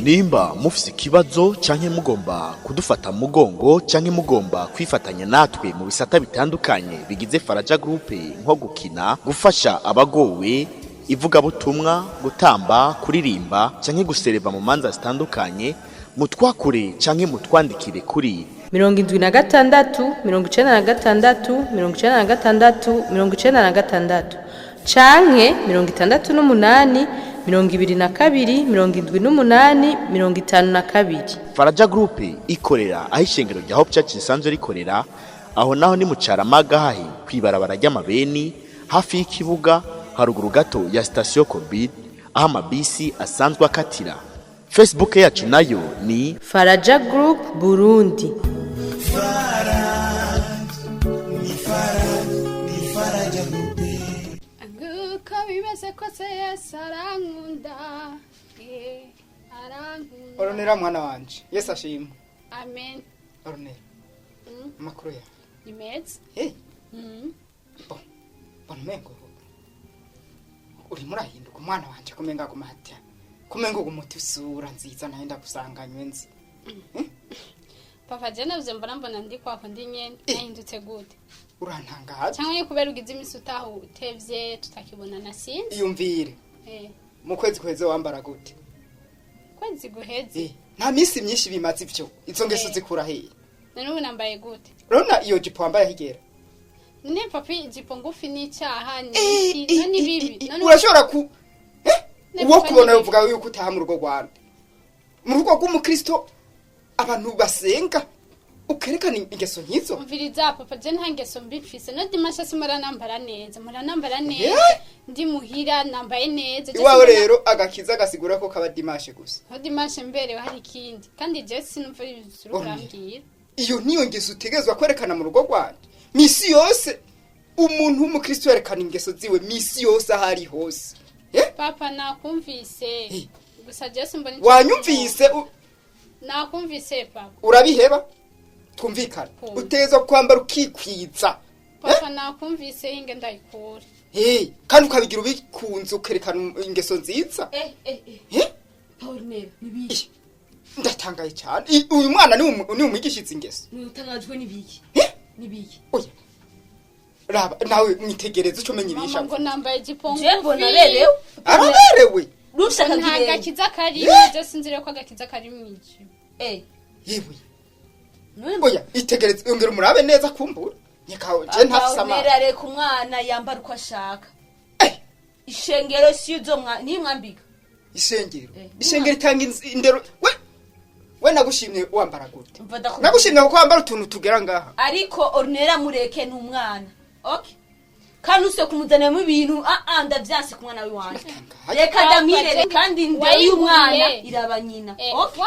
nimba mufise ikibazo canke mugomba kudufata mugongo canke mugomba kwifatanya natwe mu bisata bitandukanye bigize Faraja Group nko gukina, gufasha abagowe, ivugabutumwa, gutamba, kuririmba canke gusereva mu manza zitandukanye, mutwakure canke mutwandikire kuri 76 96 96 96 canke 68 22 78 52. Faraja Group ikorera aho ishengero rya Hope Church risanzwe rikorera, aho naho ni mu Caramaga hahi kwibarabara ry'amabeni hafi y'ikibuga haruguru gato ya station Covid aho amabisi asanzwe akatira. Facebook yacu nayo ni Faraja Group Burundi. Faraja Group. Aguko bimeze ko se yesarankunda. Arankunda. Oronera mwana wanje. Yesu ashimwe. Amen. Oronera. Makuru ya. Imeze? Mengo. Uri murahinduka umwana wanje kumenga gumatya. Kumenga umuti usura nziza naenda kusanganywe nzi. Papa jana mbona ndi kwako ndi nyene nahindutse gute? Urantangaza. Cyangwa kubera ugize imisi utaho utevye tutakibona na sinzi. Iyumvire. Mu kwezi guheze wambara gute? Kwezi guheze? Nta misi myinshi bimaze ivyo. Izo ngeso zikura hehe? None nambaye gute? Rona iyo jipo wambaye higera. None papi jipo ngufi n'icyaha ni bibi. Urashobora ku uwo kubona uvuga yuko utaha mu rugo rwanda. Mu rugo rw'umukristo abantu basenga ukerekana ingeso nkizo. Umviriza papa je nta ngeso mbifise no dimasha simara nambara neza ndi muhira nambaye neza. Iwawe rero agakiza gasigura ko kaba dimashe gusa. Ho dimashe mbere hari ikindi kandi je sinumva ibisuru kurambira. Iyo niyo ngeso utegezwa kwerekana mu rugo rwanda. Misi yose umuntu w'umukristo yerekana ingeso ziwe misi yose ahari hose. Papa nakumvise. Gusa je simbona. Wanyumvise nakumvise papa. Urabiheba? Twumvikana. Uteza kwambara ukikwiza. Papa nakumvise inge ndayikura. Kandi ukabigira ubikunze ukerekana ingeso nziza. Paulnera nibiki? Ndatangaye cyane. Uyu mwana ni umwigishiza ingeso. Ni utangajwe nibiki? Nibiki? Oya. Raba nawe mwitegereze uco menye ibisha. Mama ngo nambaye jipongo. Je mbona berewe. Araberewe. Rushaka gire. Agakiza kari je sinzire ko agakiza kari mwiji. Yewe. Oya itegereze ongera umurabe neza kumbura. Nyekaho je ntafisama. Nerare ku mwana yambara uko ashaka. Ishengero siyo ni mwambika. Ishengero itanga indero. We nagushimye wambara gute? Nagushimye ko wambara utuntu tugera ngaha. Ariko ornera mureke n'umwana. Okay. Kandi use kumuzanira mu bintu ndavyase ku mwana w'iwanje. Reka damire kandi ndeye umwana iraba nyina. Okay.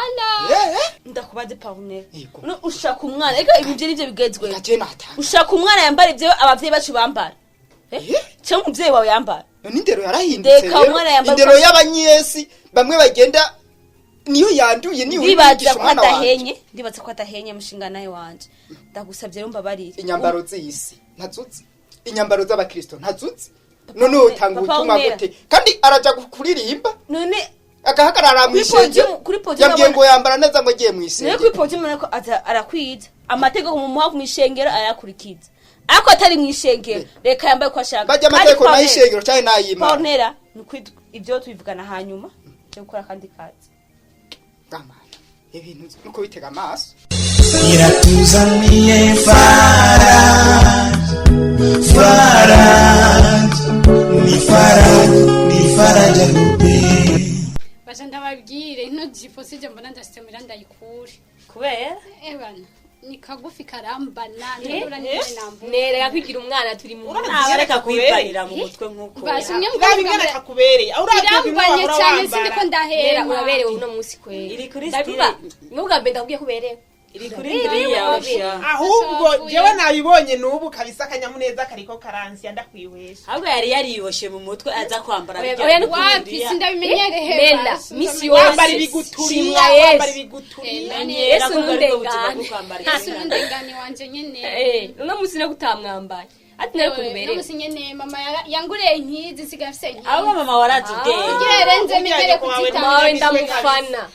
Ndakubaze Paulnera. No ushaka umwana ega ibyo nivyo bigezwe. Ushaka umwana yambara ivyo abavyeyi bacu bambara. Cyo umuvyeyi wawe yambara. Nindero yarahindutse. Indero y'abanyesi bamwe bagenda niyo yanduye ni wibaza ko adahenye mushinga naye wanje. Ndagusabye rero mbabarire. Inyambaro z'isi ntazutse. Inyambaro z'abakristo ntazutse. None utanga ubutumwa gute? Kandi araja kuririmba. None agahagarara mwishenge. Yambwiye ngo yambara neza ngo agiye mwishenge. None kuri podium nako arakwiza. Amategeko mu muha kumishengero ayakurikiza. Ariko atari mwishengero. Reka yambaye ko ashaka. Bajya amategeko nayishengero cyane nayima. Paulnera ibyo tubivugana hanyuma cyo gukora kandi kazi. Gamana ibintu nuko bitega amaso iratuzaniye Faraja ni Faraja Group. Baje ndababwire ino jipo sije mbona ndastemira ndayikure kubera bana ni kagufi karambana ndura nyine nambu nereka kwigira umwana turi mu reka kwibarira mu mutwe nkuko bashimye mugabingana kakubereye urambanye cyane sindi ko ndahera uraberewe uno munsi kwere iri kuri style nugambe ndakubwiye kuberewe iri kuri ndiriya ahubwo jewe nabibonye nubu kabisa kanyamuneza kariko karansi ndakwihwesha ahubwo yari yariyoshe mu mutwe aza kwambara oya nukundi sindabimenyere menda misi yose kwambara ibiguturi kwambara ibiguturi Yesu nundengani Yesu nundengani wanje nyene uno munsi no gutamwambaye ati nawe kubereye Namusinyene mama yanguriye nkizi sigafise nkizi. abo mama waratubwiye Ugerenze migere kuzitanga. mawe ndamufana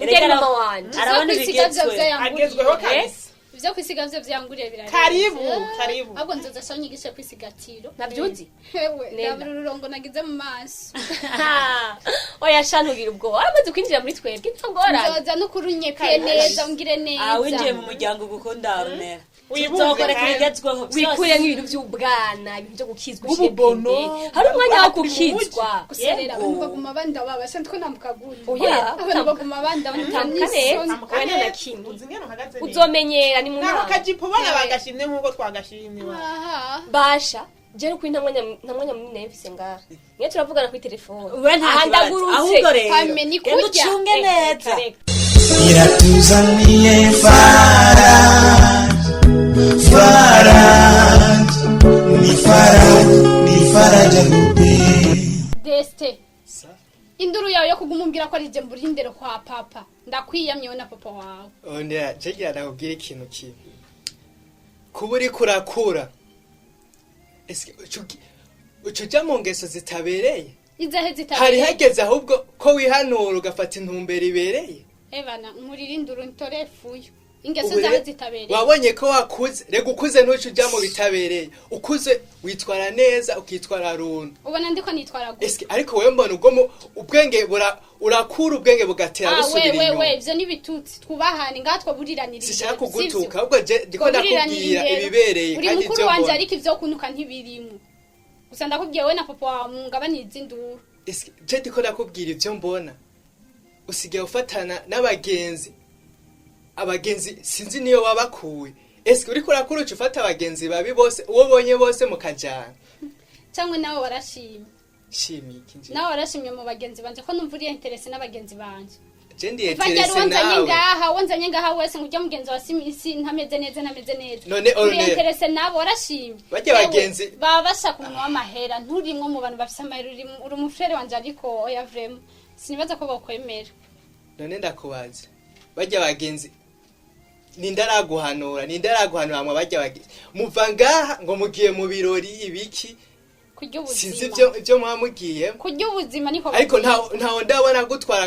ngeri mama wanje arabona ibigezwe agezweho kabisa Ivyo kwisiga vyo vyanguriye birari. karibu Ahubwo nzoza sonyigisha kwisigatiro. navyuzi Hewe, Nenda. ndabura ururongo nagize mu maso. oya shantugira ubwo aramaze kwinjira muri twebwe ntangora Nzoza no kurunyepiye neza ungire neza. winjiye mu muryango gukunda Arunera Wibuke tuzokora kandi. ibigezweho wikuye nk'ibintu by'ubwana ibintu byo gukizwa Ububono. hari umwanya wo gukizwa Guserera abantu baguma bandaba santwe namukaguri. oya Abantu baguma bandaba utambuka neza wena na kimwe uzi ngene uhagaze neza uzomenyera ni mu nako mwaka kajipo bana bagashimye nk'uko twagashimye Aha. basha jero kuri nta mwanya munini mfise ngaha niyo turavugana kuri telefone we nta aha kibazo ndagurutse ahubwo rero Hame ni genda kurya. ucunge neza iratuzaniye Faraja Groupe. Deste. Induru yawe yo kugumumbira ko ari je mburindero kwa papa. Ndakwiyamyewe na papa wawe. Ondera jegira ndakubwira ikintu kimwe. Kuba uri kurakura. Eske ucuja mu ngeso zitabereye? Izahe zitabereye. Hari hageze ahubwo ko wihanura ugafata intumbero ibereye? Evana nkurira induru ntorefuyo. Ingeso zawe zitabereye. Wabonye ko wakuze, rega ukuze ntucuja mu bitabereye. Ukuze witwara neza ukitwara runtu. Ubona ndiko nitwara gute. Eske ariko wewe mbona ubwo ubwenge urakura ubwenge bugatera busubira inyuma. we ivyo ni bitutsi twubahane ngatwa buriranira. Sishaka kugutuka ahubwo je ndiko ndakubwira ibibereye kandi kandi mukuru wanje ariko ivyo kunuka ntibirimo. Gusa ndakubwiye we na papa wawe mungabaniza induru. Eske je ndiko ndakubwira ivyo mbona. Usigaye ufatana n'abagenzi. Abagenzi sinzi niyo wabakuye. Eske uriko urakura ufata abagenzi babi bose uwo bonye bose mukajana. Cyangwa nawe warashimye. Shimiki nje. Nawe warashimye mu bagenzi banje ko numva uri interesse n'abagenzi banje. Je ndi interesse nawe. Wanzanye ngaha wese ngujya mugenzi wa simisi ntameze neza. None uri interesse nabo warashimye. Bajye bagenzi baba bashaka umuntu w'amahera nturimwe mu bantu bafise amahera uri umufrere wanje ariko oya vraiment. Sinibaza ko bakwemera. None ndakubaza. Bajye bagenzi nindaraguhanura amwe bajya bagenzi. Muva ngaha ngo mugiye mu birori ibiki kurya ubuzima. Sinzi ibyo mwamugiye. Kurya ubuzima niko. Ariko ntaho ndabona gutwara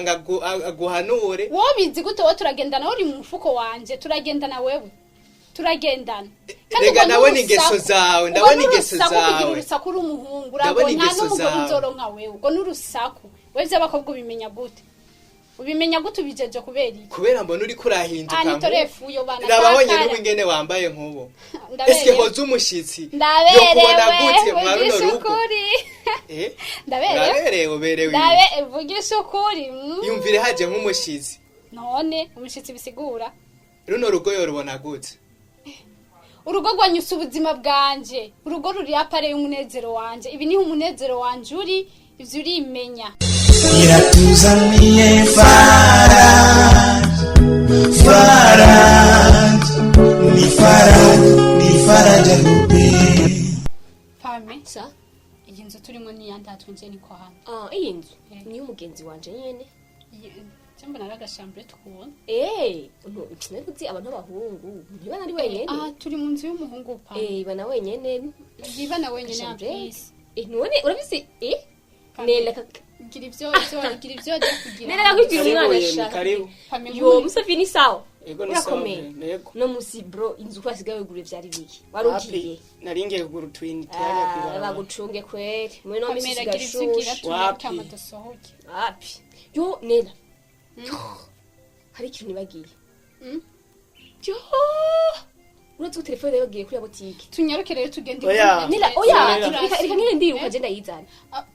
aguhanure. Wowe bizi gute wo turagendana uri mu mufuko wanje turagendana wewe. Turagendana. Rega nawe ni ingeso zawe ndabona ingeso zawe. Urusaku uri umuhungu urabona nta n'umugabo uzoronka wewe. Ubwo n'urusaku. Wewe by'abakobwa ubimenya gute? Ubimenya gute ubijeje kubera iki? Kubera mbona uri kurahinduka. Ani torefuyo bana. Ndababonye n'ubingene wambaye nk'ubo. Eske hoza umushitsi. Ndabera gute mwaruno rugo. Ndabera. Uberewe. Ndabe vugisha ukuri. Yumvire haje nk'umushitsi. None umushitsi bisigura. Runo rugo yorubona gute? Urugo rwanyusa ubuzima bwanje. Urugo ruri apare y'umunezero wanje. Ibi ni umunezero wanje uri ivyo urimenya. Iratuzaniye Faraja Groupe. Pame sa iyi nzu turimo ni yandatwe nje ni ko hano. iyi nzu ni umugenzi wanje nyene. Cyamba naragashambre tukubona. Ntuzi abantu b'abahungu ntibana ari wenyene. Turi mu nzu y'umuhungu pa. Bana wenyene. Bibana wenyene amplisi. None urabizi nela gira ivyo kugira. Nela kugira umwana shaka. Yo musafini sawa. Ego ni sawa. Ego. No musi bro inzu kwasigaye wigure vyari biki. Warugiye. Naringiye kugura twini tayari kwibara. Bagucunge kweli. Mwe no misi gira gashushe. Wapi. Yo nela. Hari ikintu nibagiye. Yo. Uretse telefone yagiye kuri botike. Tunyaruke rero tugende. Nela oya reka ngene ndiruka je ndayizana.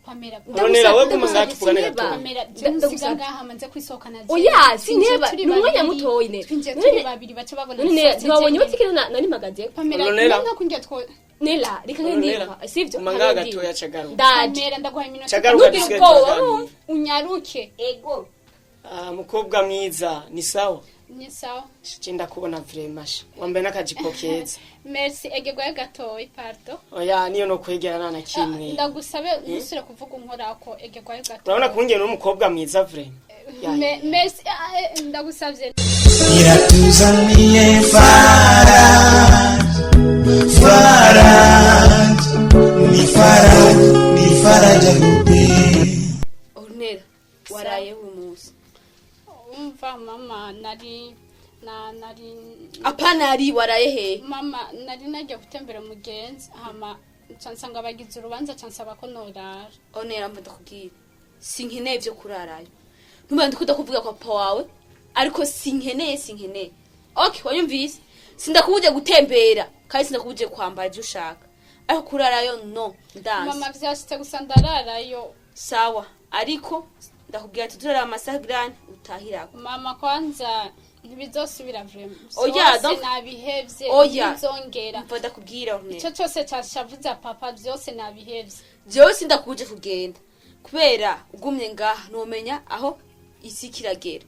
Pamela. Nela wewe kumangati kuganira tu. Pamela ndagusiga ngaha manze kwisohokana. Oya sineba numwanya mutoyi nela. Twinje turi babiri bace babona. Nela twabonye botike nani magaze. Pamela nela kungiye two. Nela reka ngene ndiruka sivyo. Manga gatoya cagaru. Pamela ndaguha iminota. Cagaru gadiswe. Unyaruke. Ego. Mukobwa mwiza ni sawa. Ni sawa. Chinda kubona vraiment. Wambaye nakajipo keza. Merci egegwa gatoyi parto. Oya niyo no kwegerana na kimwe. Ndagusabe nusire kuvuga unkorako egegwa gatoyi. Urabona kungena n'umukobwa mwiza vraiment. Merci ndagusavye. Iratuzaniye Faraja Faraja Hubi. Ornera waraye uyu munsi umva mama nari apana ari waraye he mama nari nagiye gutembera mugenzi hama nsanga bagize urubanza cansaba ko norara. Ornera mba ndakubwira sinkeneye byo kurarayo ntumba ndikuda kuvuga kwa papa wawe ariko sinkeneye okay wanyumvise sindakubuje gutembera kandi sindakubuje kwambara ibyo ushaka ariko kurarayo no ndanze mama vyashitse gusa ndararayo sawa ariko ndakubwira ati turara amasaha grande utahirako mama kwanza ntibizosubira vraiment oya donc nabihevye bizongera mva ndakubwira Ornera ico cyose cyashavuza papa byose nabihevye byose ndakuje kugenda kubera ugumye ngaha nomenya aho isi kiragera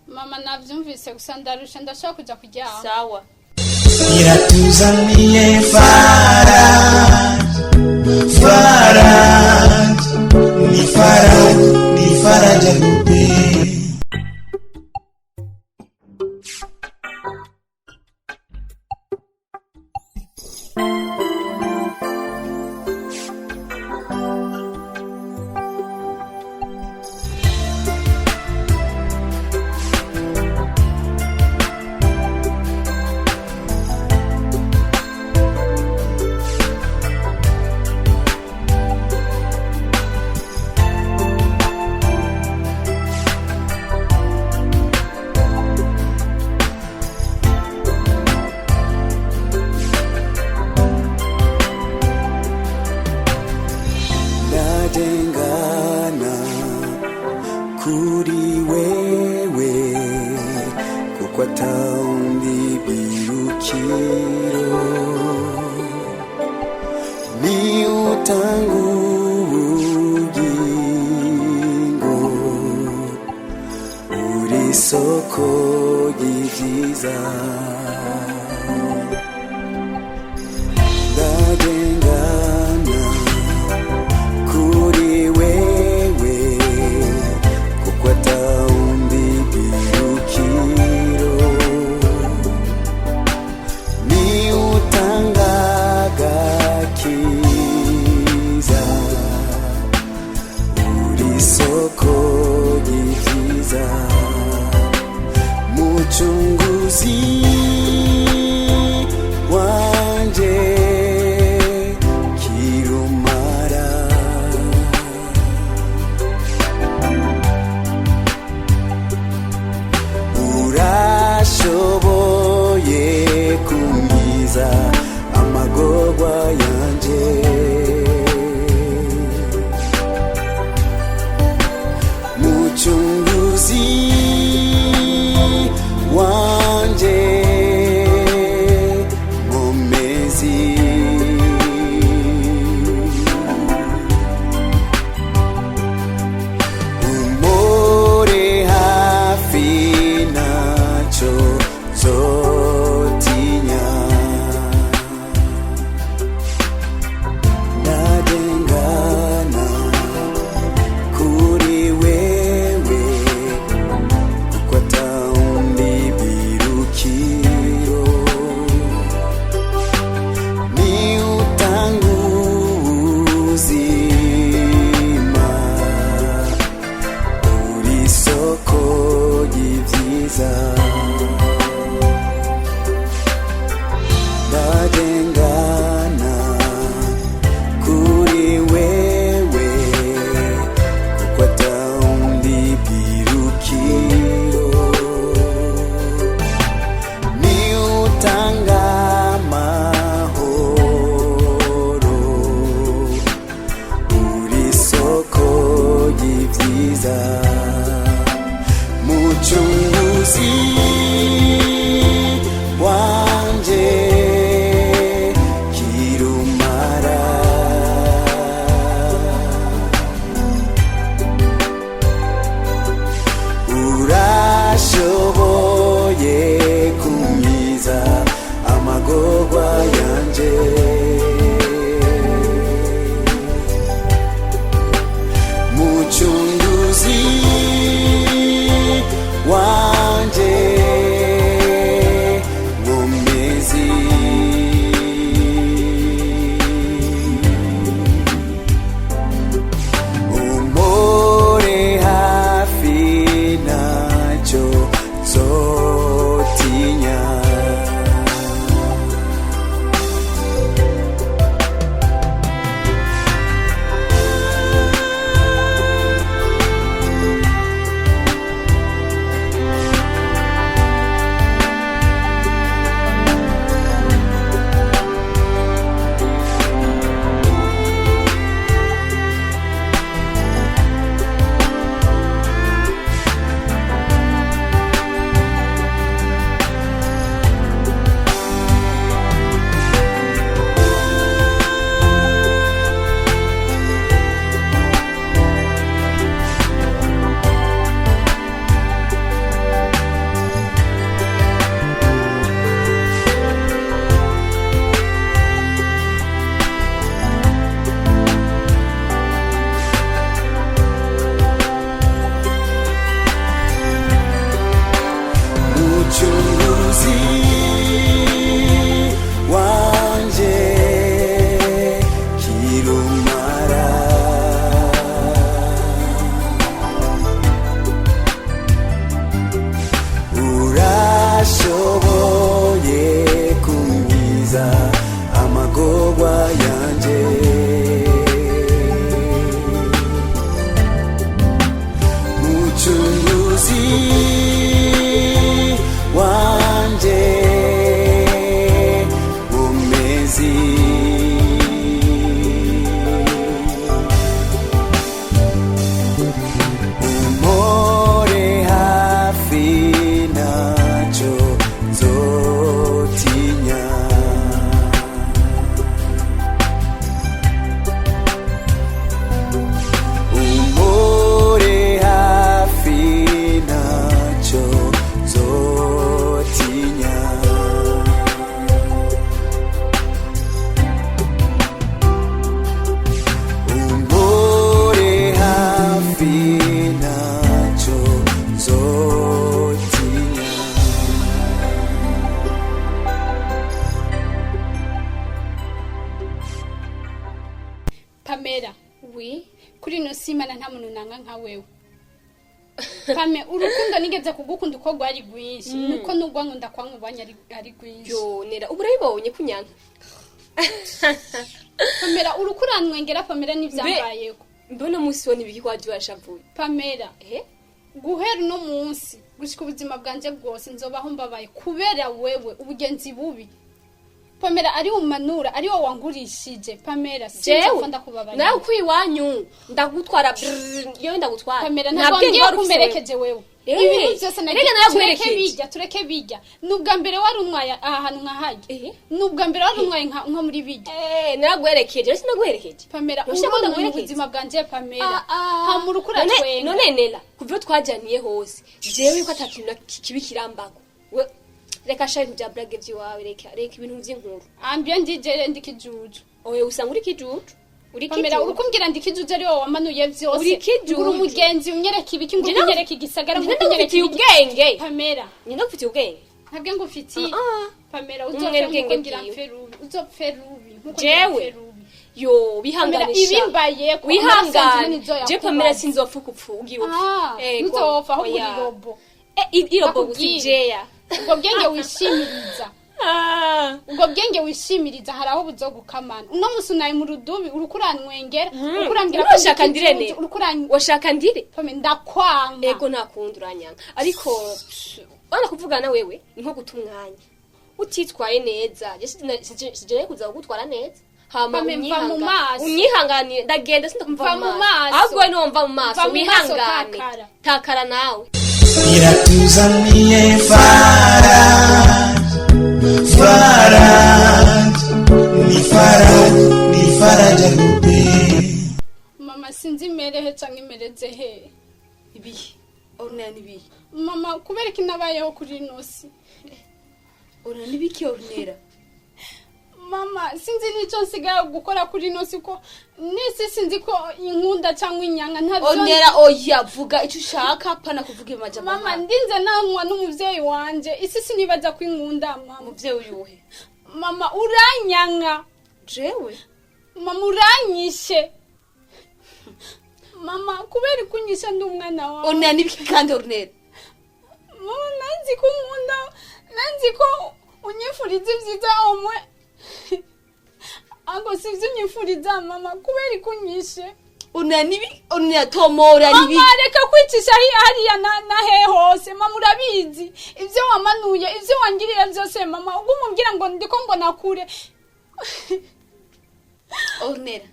mama navyumvise gusa ndarusha ndashaka kuja kuryama sawa Iratuzaniye Faraja Hubi. Najengana kuri wewe kuko ataundi birukiro ni utangu ubugingo uri soko y'ivyiza ndagengana kuri wewe kuko ataundi birukiro ni utangaga kiza uri soko y'ivyiza muchunguzi wi kuri no simana nta muntu nanga nka wewe Pame urukundo nigeze kugukunda uko gwari gwinshi nuko nugwa nkunda kwankubanya ari gwinshi yo nera uburayibonye kunyanka Pamela urukuranwengera Pamela nivyambayeko mbona musi woni biki kwaje washavuye Pamela guhera no munsi gushika ubuzima bwanje bwose nzobaho mbabaye kubera wewe ubugenzi bubi Pamela ari umanura ari wo wangurishije Pamela sinzo ndakubabaye nawe kwiwanyu ndagutwara yo ndagutwara Pamela ntabwiye kumerekeje wewe ibintu byose nagiye tureke bijya nubwa mbere wari umwaya aha hantu nkahaje nubwa mbere wari umwaye nko muri bijya nagwerekeje sinagwerekeje Pamela urabona mu buzima bwanje Pamela ha mu rukura twenga none nela kuvyo twajaniye hose jewe ko atakintu kibi kirambako reka shari bya brage vyiwawe reka ibintu vy'inkuru ambye ndije ndikijuju oye usanga uri kijuju Pamela urukumbwira ndikijuju ari wowe wamanuye vyose uri umugenzi unyereka ibiki ngo unyereka igisagara ngo unyereka ubwenge Pamela nyina ufite ubwenge ntabwe ngo ufiti Pamela uzopfera mferubi uzopferubi jewe yo bihanganisha ibimbaye wihangane je Pamela sinzopfa kupfugira nzopfa aho kuri robo irobo gusijeya ubwo bwenge wishimiriza ubwo bwenge wishimiriza haraho buzogukamana uno musi unaye mu rudubi urukuranwengera ukurambira ko ushaka ndirene washaka ndire Pame ndakwanga ego nakunduranyanga ariko bana kuvugana wewe nko gutumwanya utitwaye neza sije kuza gutwara neza hama unyihangane ndagenda sindakumva mu maso ahubwo no mva mu maso wihangane takara nawe Iratuzaniye ni Faraja Groupe. Mama sinzi merehe canke mereze he ibi ornera nibi mama kubera kinabayeho kuri nosi ornera nibiki ornera Mama sinzi nico nsigaye gukora kuri nosi ko nisi sinzi ko inkunda cyangwa inyanga ntavyo Onera oya vuga icyo ushaka pana kuvuga amajambo Mama ndinze namwa n'umuvyeyi wanje isi sinibaza ko inkunda mama umuvyeyi uyuhe Mama uranyanga jewe Mama uranyishe Mama kubera kunyisha ndi umwana wawe Onera nibiki kandi Ornera Mama nanzi ko nkunda nanzi ko unyifuriza ivyiza omwe Ango sivyo nyifuriza mama kubera ikunyishe Onera tomora nibi Mama reka kwicisha hariya na he hose mama urabizi ivyo wamanuye ivyo wangiriye byose mama ugumubwira ngo ndiko mbona kure Ornera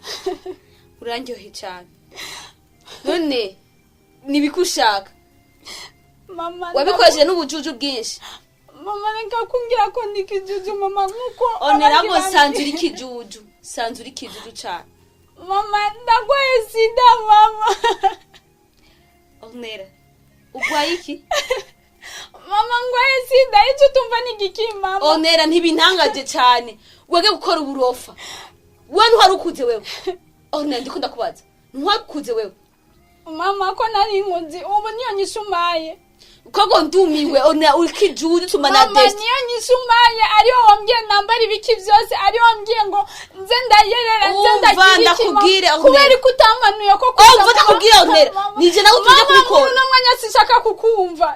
urangyohe cyane none nibikushaka Mama wabikoje n'ubujuju bwinshi Mama reka kumbwira ko ndikijuju mama nkuko Onera ngo sanzuri kijuju sanzuri kijuju cyane Mama ndagwaye sida mama Ornera ugwaye iki Mama ngwaye sida icyo tumva nigiki mama Onera ntibintangaje cyane wege gukora uburofa wewe ntuharukuze wewe Ornera ndikunda kubaza ntuharukuze wewe Mama ko nari nkunzi ubu niyo nyishumaye Kogo ndumiwe Onera ukijuju tumana Mama niyo nyishumaye ariyo wambwiye nambara ibiki byose ariyo wambwiye ngo nze ndayerera nze ndagira kubwire kubera kutamanuye ko umva ndakubwira Onera nije nawe tujya kubikora Mama mwanya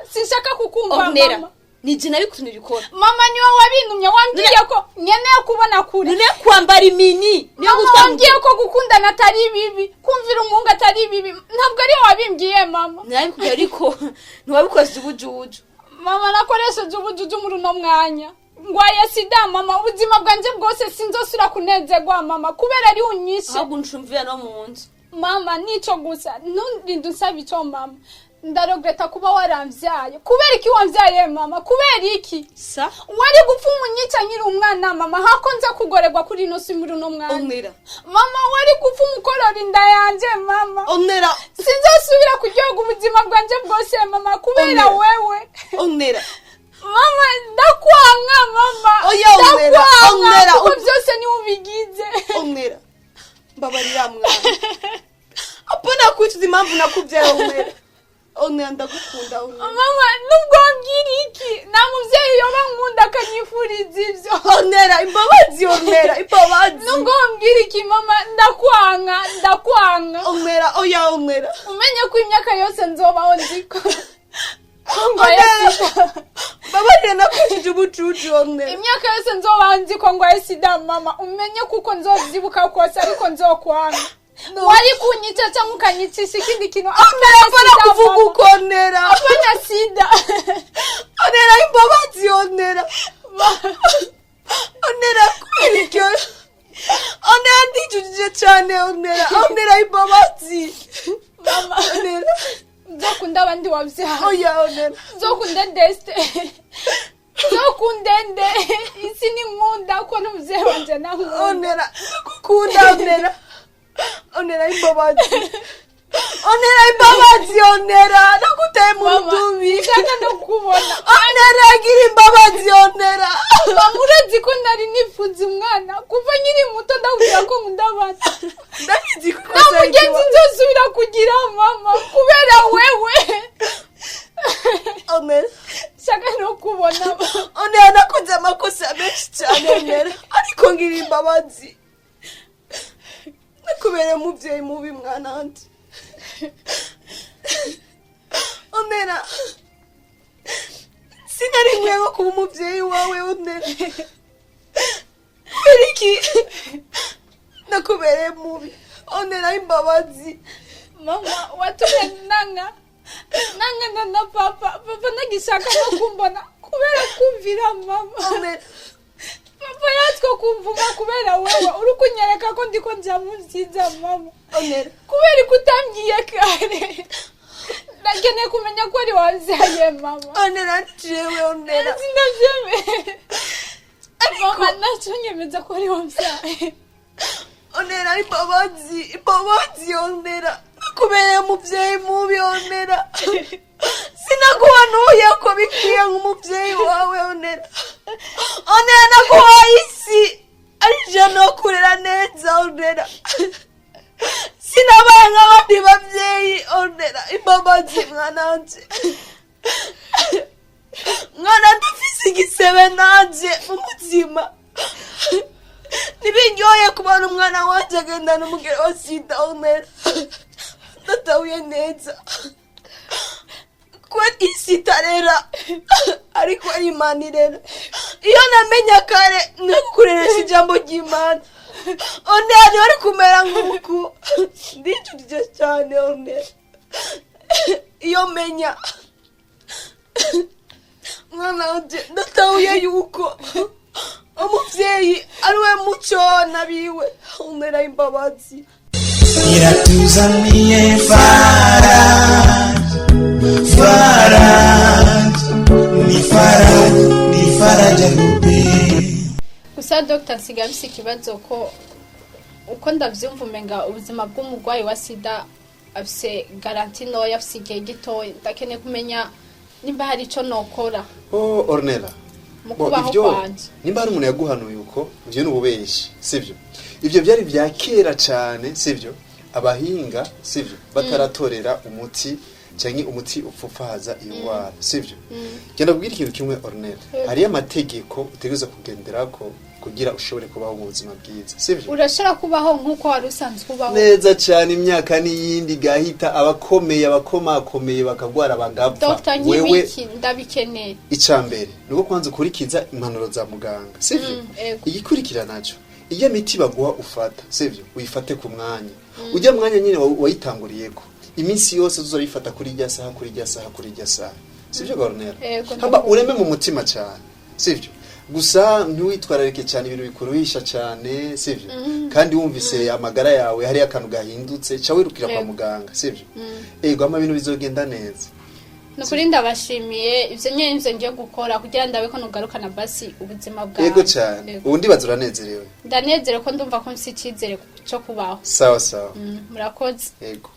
sinshaka kukumva Onera mama nije nabikunira ikora Mama niwe wabintumye wambwiye ko nyeneye kubona kure none kwambara imini niyo gutwambwiye ko gukundana atari bibi kumvira umuhungu atari bibi ntabwo ariyo wabimbwiye mama nabikubwira ariko ntiwabikoze ubujuju Mama nakoresheje ubujuju muri uno mwanya ngwaye sida mama ubuzima bwanje bwose sinzosura kunezerwa mama kubera ari unyishe ahubwo nshumvira no mu nzu Mama nico gusa nundinde usaba ico mama ndarogreta kuba waramvyaye kubera iki wamvyaye mama kubera iki sa wari gupfa umunyica nyiri umwana mama hako nza kugoregwa kuri no si muri no mwana Onera mama wari gupfa umukorora inda yanje mama Onera sinzosubira kuryoga ubuzima bwanje bwose mama kubera wewe Onera Mama ndakwanga mama oya Onera uko byose ni ubigize Onera mbabarira mwana apana kwicuza impamvu nakubyaye Onera onera ndagukunda mama nubwo mbwira iki nta muvyeyi yoba nkunda akanyifuriza ivyo onera imbabazi nubwo mbwira iki mama ndakwanga onera oya onera umenye ko imyaka yose nzobaho ndiko babarira nakwishije ubucucu onera imyaka yose nzobaho ndiko ngwaye sida mama umenye kuko nzovyibuka kose ariko nzokwanga wari kunyica cyangwa ukanyicisha ikindi kintu apana kuvuga uko onera apana sida onera imbabazi onera kwirikyo onera ndijujije cyane onera imbabazi mama onera nzokunda abandi wavyaha oya onera nzokunda deste nzokundende isi ni nkunda ko n'umuvyeyi wanje nankunda onera gukunda onera imbabazi onera nakuteye mu rutubi shaka no kubona onera gira imbabazi onera bamurezi ko nari nifuza umwana kuva nyiri muto ndabwira ko nkunda abana ndabizi ko nta mugenzi nzosubira kugira mama kubera wewe onera shaka no kubona onera nakoze amakosa menshi cyane onera ariko ngira imbabazi nakubere umuvyeyi mubi mwana wanje onera sinari nkwiye kuba umuvyeyi wawe onera iki nakubereye mubi onera imbabazi mama watumye nanga na papa nagishaka no kumbona kubera kumvira mama onera papa yatwo kumvuma kubera wewe uri kunyereka ko ndiko nzamuziza mama onera kubera kutambwiye kare ndakeneye kumenya ko ari wavyaye mama onera jewe onera sinavyeme mama naco nyemeza ko ari wavyaye onera imbabazi onera nakubereye umuvyeyi mubi onera sinaguhanuye ko bikwiye nk'umuvyeyi wawe onera naguhaye isi arije no kurera neza onera sinabaye nk'abandi bavyeyi onera imbabazi mwana wanje mwana ndafise igisebe nanje umutima ntibindyoye kubona umwana wanje agendana umugere wa sida onera ndatahuye neza ko isi itarera ariko ari Imana irera iyo namenya kare nakureresha ijambo ry'Imana onera wari kumera nk'uku ndicujije cyane onera iyo menya mwana wanje ndatahuye yuko umuvyeyi ariwe muco nabiwe onera imbabazi iratuzaniye Faraja ni Faraja Mubi. Gusa Dr. Nsigabisi ikibazo ko uko ndavyumva umenga ubuzima bw'umurwayi wa sida afise garanti ntoya afise igihe gitoya ndakeneye kumenya nimba hari ico nokora Ornella mu kubaho kwanje nimba hari umuntu yaguhanuye uko ivyo n'ububeshi sivyo ivyo byari vya kera cyane sivyo abahinga sivyo bataratorera umuti cyangwa umuti upfufaza indwara sivyo genda kubwira ikintu kimwe Ornella hari amategeko utegereza kugenderako kugira ushobore kubaho mu buzima bwiza sivyo urashaka kubaho nkuko wari usanzwe kubaho neza cyane imyaka n'iyindi gahita abakomakomeye bakagwara bagapfa wewe ndabikeneye icambere nuko kwanza kurikiza impanuro za muganga sivyo igikurikira naco iyo miti baguha ufata sivyo uyifate ku mwanya ujya mwanya nyine wayitanguriyeko iminsi yose uzorifata kuri rya saha sivyo Ornella haba ureme mu mutima cyane sivyo gusa ntiwitwararike cyane ibintu bikuruhisha cyane sivyo kandi wumvise amagara yawe hari akantu gahindutse ca wirukira kwa muganga sivyo ama ibintu bizogenda neza nukuri ndabashimiye ivyo nyene ngiye gukora kugira ndabe ko nugarukana basi ubuzima bwawe yego cyane ubundi bazuranezerewe ndanezerewe ko ndumva ko mfise icyizere cyo kubaho sawa murakoze yego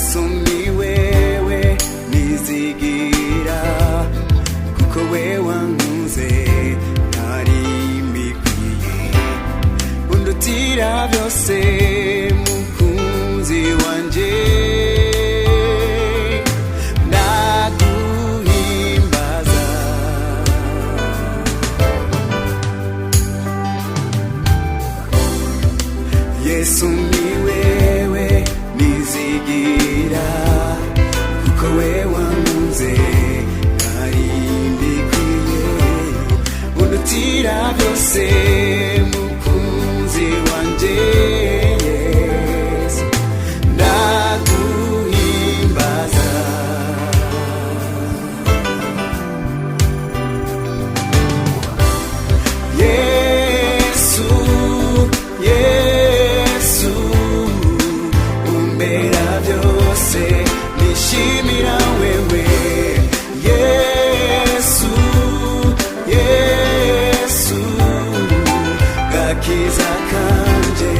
Yesu ni wewe nizigira kuko wewe wankunze ntari mbikwiye undutira byose mukunzi wanje ndaguhimbaza Yesu ni wewe nizigira kuko wewe wankunze ntari mbikwiye undutira byose mukunzi wanje Yesu ndaguhimbaza Yesu Yesu umbera byose nishimira wewe Yesu Yesu gakiza kanje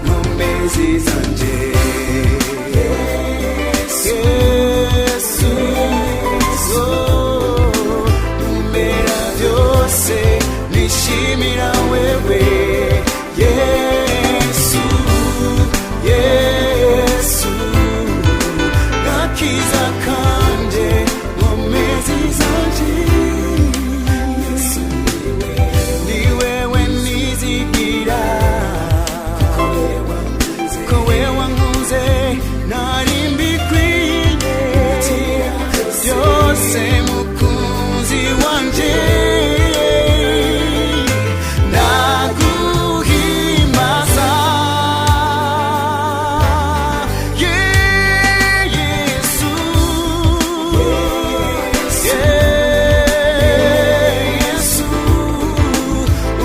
nkomezi zanje Yesu umbera byose nishimira wewe Yesu Yesu gakiza kanje nkomezi zanje Yesu ni wewe nizigira ko wewe wankunze ntari mbikwiye byose mukunzi wanje ndaguhimbaza Yesu Yesu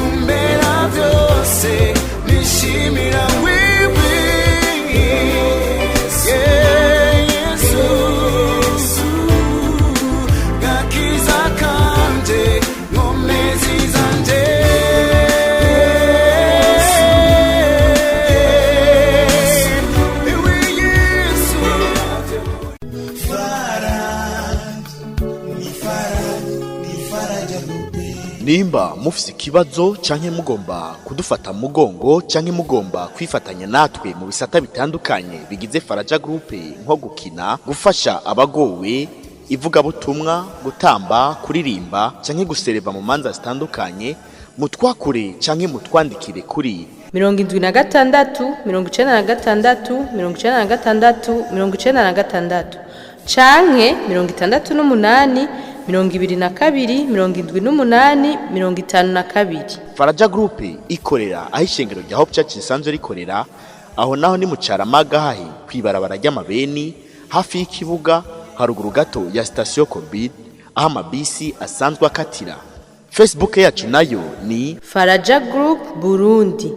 umbera byose nishimira wewe Yesu gakiza kanje nkomezi zanje ewe Yesu nimba mufise ikibazo canke mugomba kudufata mugongo canke mugomba kwifatanya natwe mu bisata bitandukanye bigize Faraja Group nko gukina gufasha abagowe ivugabutumwa gutamba kuririmba canke gusereva mu manza zitandukanye mutwakure canke mutwandikire kuri 76 96 96 96 canke 68 22 78 52. Faraja Group ikorera aho ishengero rya Hope Church risanzwe rikorera aho naho ni mu Caramaga hahi kwibarabara ry'amabeni hafi y'ikibuga haruguru gato ya station Covid aho amabisi asanzwe akatira. Facebook yacu nayo ni Faraja Group Burundi.